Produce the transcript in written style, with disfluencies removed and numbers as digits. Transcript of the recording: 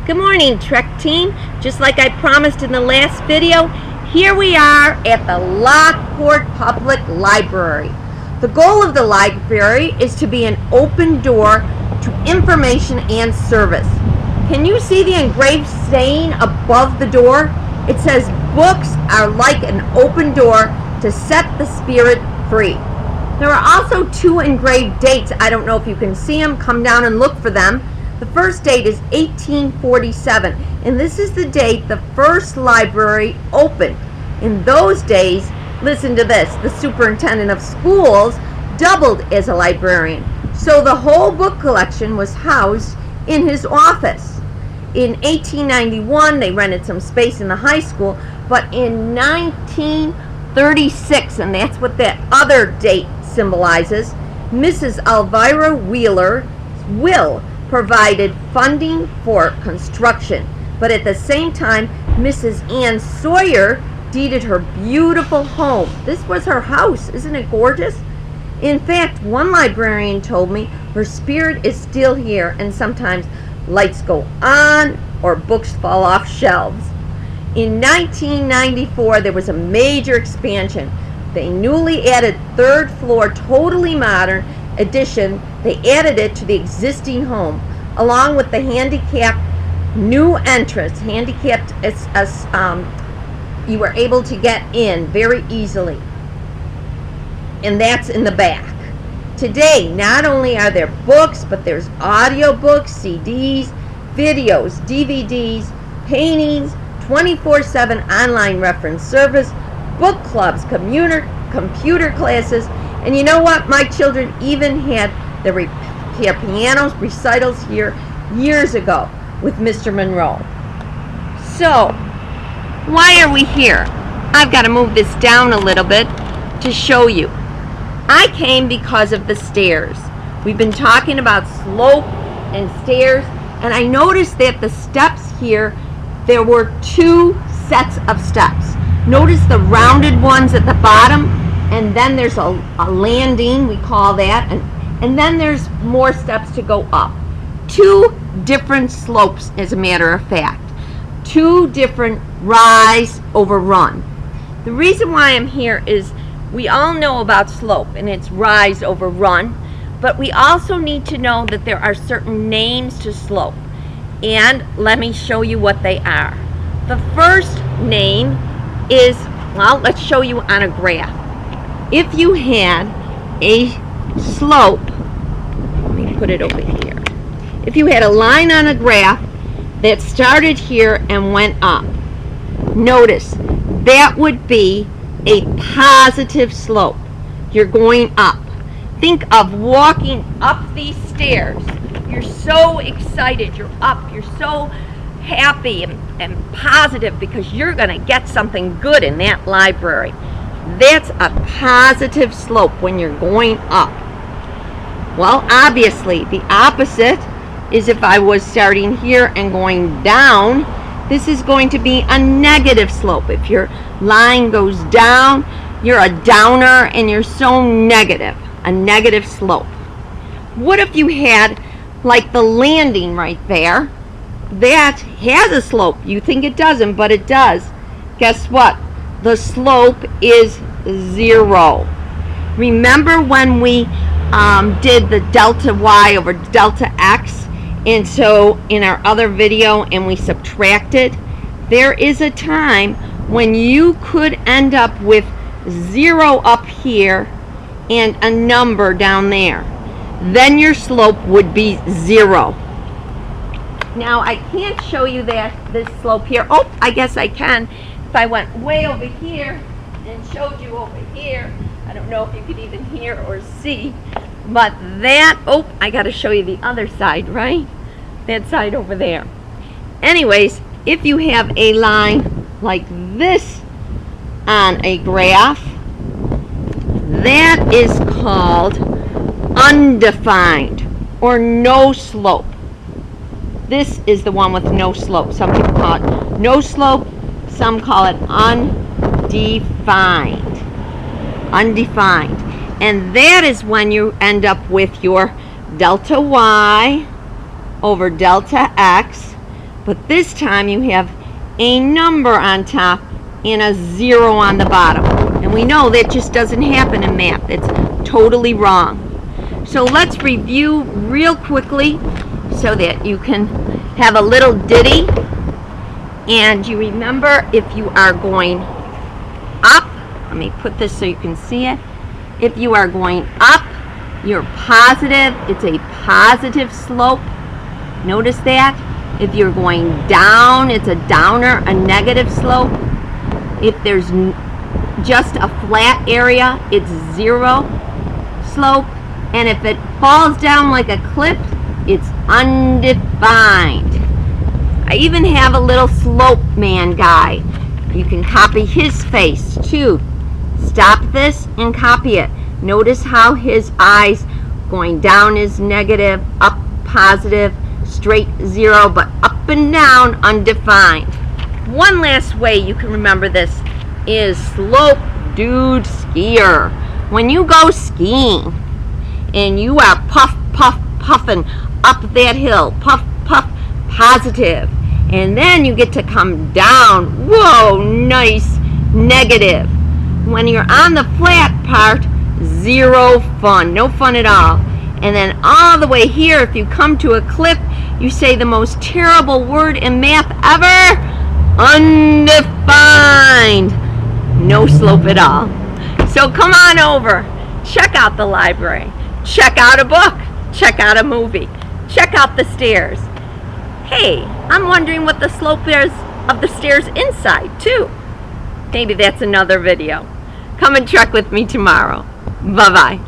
Good morning, Trek team. Just like I promised in the last video, here we are at the Lockport Public Library. The goal of the library is to be an open door to information and service. Can you see the engraved saying above the door? It says, "Books are like an open door to set the spirit free." There are also two engraved dates. I don't know if you can see them. Come down and look for them. The first date is 1847, and this is the date the first library opened. In those days, listen to this, the superintendent of schools doubled as a librarian, so the whole book collection was housed in his office. In 1891, they rented some space in the high school, but in 1936, and that's what that other date symbolizes, Mrs. Elvira Wheeler's will provided funding for construction, but at the same time, Mrs. Ann Sawyer deeded her beautiful home. This was her house. Isn't it gorgeous? In fact, one librarian told me her spirit is still here, and sometimes lights go on or books fall off shelves. In 1994, there was a major expansion. The newly added third floor, totally modern addition, they added it to the existing home, along with the handicapped new entrance. Handicapped, you were able to get in very easily, and that's in the back. Today, not only are there books, but there's audio books, CDs, videos, DVDs, paintings, 24/7 online reference service, book clubs, computer classes, and you know what? My children even had their pianos recitals here years ago with Mr. Monroe. So, why are we here? I've got to move this down a little bit to show you. I came because of the stairs. We've been talking about slope and stairs, and I noticed that the steps here, there were two sets of steps. Notice the rounded ones at the bottom, and then there's a landing, we call that, and then there's more steps to go up. Two different slopes, as a matter of fact. Two different rise over run. The reason why I'm here is we all know about slope, and it's rise over run, but we also need to know that there are certain names to slope. And let me show you what they are. The first name is, well, let's show you on a graph. If you had a slope, let me put it over here. If you had a line on a graph that started here and went up, notice that would be a positive slope. You're going up. Think of walking up these stairs. You're so excited, you're up, you're so happy and positive because you're going to get something good in that library. That's a positive slope when you're going up. Well, obviously, the opposite is if I was starting here and going down, this is going to be a negative slope. If your line goes down, you're a downer and you're so negative, a negative slope. What if you had like the landing right there? That has a slope. You think it doesn't, but it does. Guess what? The slope is 0. Remember when we did the delta y over delta x, and so in our other video, and we subtracted? There is a time when you could end up with 0 up here and a number down there. Then your slope would be 0. Now I can't show you this slope here. Oh, I guess I can. If I went way over here and showed you over here, I don't know if you could even hear or see, but that, oh, I got to show you the other side, right? That side over there. Anyways, if you have a line like this on a graph, that is called undefined or no slope. This is the one with no slope. Some people call it no slope, some call it undefined. Undefined. And that is when you end up with your delta y over delta x But this time you have a number on top and a 0 on the bottom. And we know that just doesn't happen in math. It's totally wrong. So let's review real quickly so that you can have a little ditty. And you remember, if you are going up, let me put this so you can see it. If you are going up, you're positive. It's a positive slope. Notice that. If you're going down, it's a downer, a negative slope. If there's just a flat area, it's 0 slope. And if it falls down like a cliff, it's undefined. I even have a little slope man guy. You can copy his face too. Stop this and copy it. Notice how his eyes going down is negative, up positive, straight 0, but up and down undefined. One last way you can remember this is slope dude skier. When you go skiing and you are puffing up that hill, puff, positive, and then you get to come down, whoa, nice, negative. When you're on the flat part, 0 fun, no fun at all. And then all the way here, if you come to a cliff, you say the most terrible word in math ever, undefined. No slope at all. So come on over, check out the library, check out a book, check out a movie, check out the stairs. Hey, I'm wondering what the slope is of the stairs inside too. Maybe that's another video. Come and trek with me tomorrow. Bye-bye.